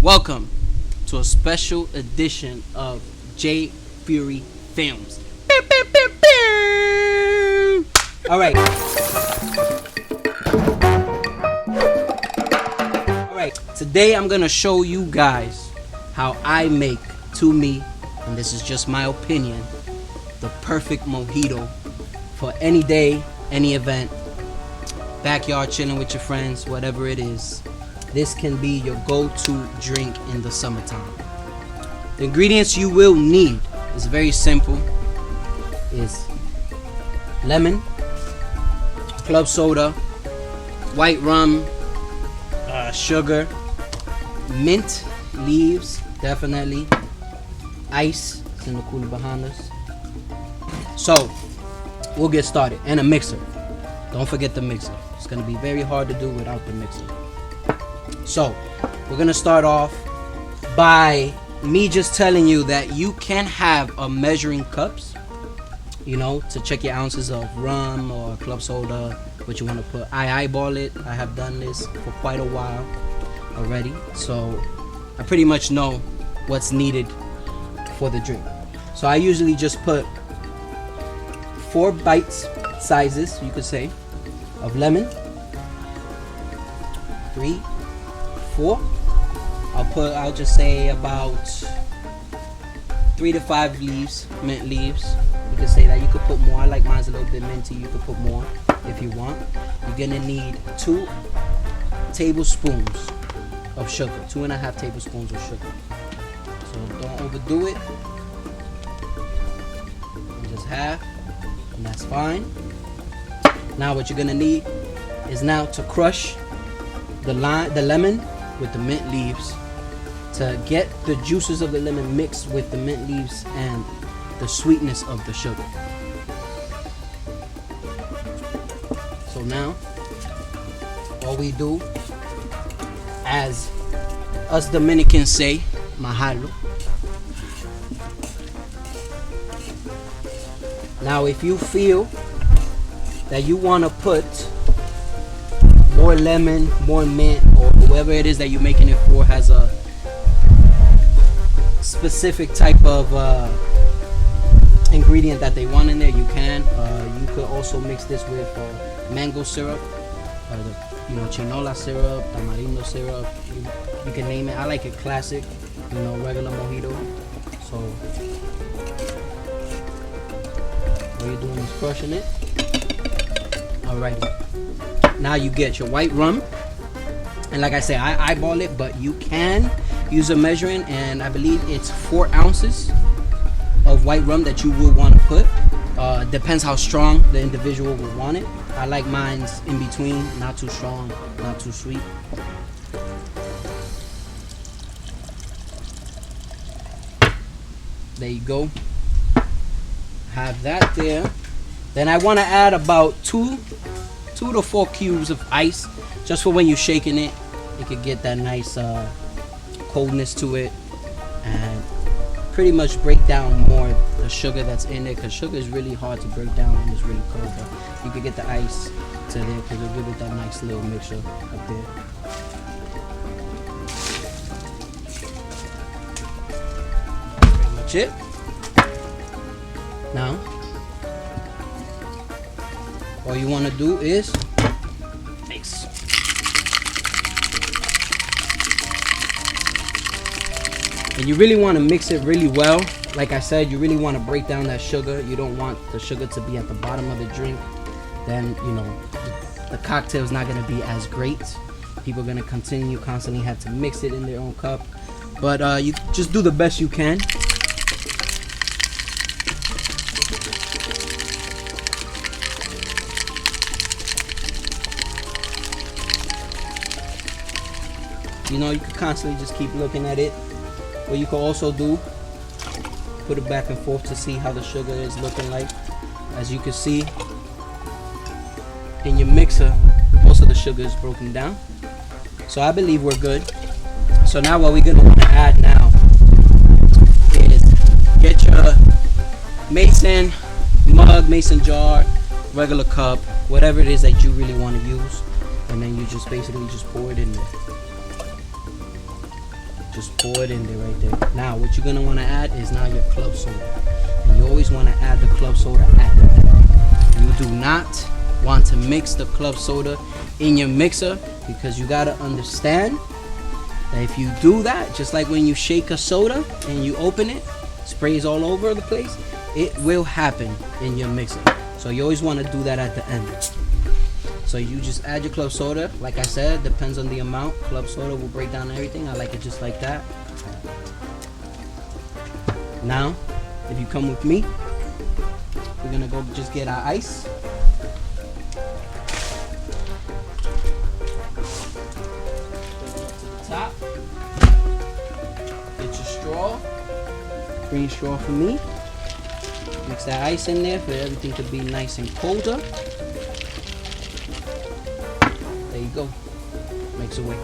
Welcome to a special edition of J Fury Films. Alright. Today I'm gonna show you guys how I make, to me, and this is just my opinion, the perfect mojito for any day, any event, backyard chilling with your friends, whatever it is. This can be your go-to drink in the summertime. The ingredients you will need is very simple. It's lemon, club soda, white rum, sugar, mint leaves, definitely, ice, it's in the cooler behind us. So, we'll get started. And a mixer. Don't forget the mixer. It's going to be very hard to do without the mixer. So, we're going to start off by me just telling you that you can have a measuring cups, you know, to check your ounces of rum or club soda, what you want to put. I eyeball it. I have done this for quite a while already, so I pretty much know what's needed for the drink. So I usually just put 4 bites sizes, you could say, of lemon. 3, 4. I'll just say about 3 to 5 leaves, mint leaves. You could say that. You could put more. I like mine's a little bit minty. You could put more if you want. You're gonna need 2 tablespoons of sugar. 2.5 tablespoons of sugar. So don't overdo it. Just half, and that's fine. Now what you're gonna need is now to crush the lemon with the mint leaves to get the juices of the lemon mixed with the mint leaves and the sweetness of the sugar. So now all we do, as us Dominicans say, mahalo. Now if you feel that you want to put more lemon, more mint, or whoever it is that you're making it for has a specific type of ingredient that they want in there, you can. You could also mix this with mango syrup, or chinola syrup, tamarindo syrup. You can name it. I like it classic, regular mojito. So all you're doing is crushing it. Alrighty. Now you get your white rum, and like I say, I eyeball it, but you can use a measuring, and I believe it's 4 ounces of white rum that you will want to put. Depends how strong the individual will want it. I like mine's in between, not too strong, not too sweet. There you go. Have that there. Then I want to add about 2 to 4 cubes of ice, just for when you're shaking it, it could get that nice coldness to it, and pretty much break down more the sugar that's in it, because sugar is really hard to break down when it's really cold. But you could get the ice to there because it'll give it that nice little mixture up there. Pretty much it. Now all you want to do is mix. And you really want to mix it really well. Like I said, you really want to break down that sugar. You don't want the sugar to be at the bottom of the drink. Then, the cocktail is not going to be as great. People are going to constantly have to mix it in their own cup. But you just do the best you can. You can constantly just keep looking at it. What you can also do, put it back and forth to see how the sugar is looking like. As you can see, in your mixer, most of the sugar is broken down. So I believe we're good. So now what we're going to want to add now is get your mason mug, mason jar, regular cup, whatever it is that you really want to use, and then you just basically just pour it in there. Just pour it in there right there. Now what you're gonna want to add is now your club soda. And you always want to add the club soda at the end. You do not want to mix the club soda in your mixer, because you gotta understand that if you do that, just like when you shake a soda and you open it, sprays all over the place, it will happen in your mixer. So you always want to do that at the end. So you just add your club soda. Like I said, depends on the amount. Club soda will break down everything. I like it just like that. Now, if you come with me, we're gonna go just get our ice. Top. Get your straw. Green straw for me. Mix that ice in there for everything to be nice and colder. There you go. Mix away.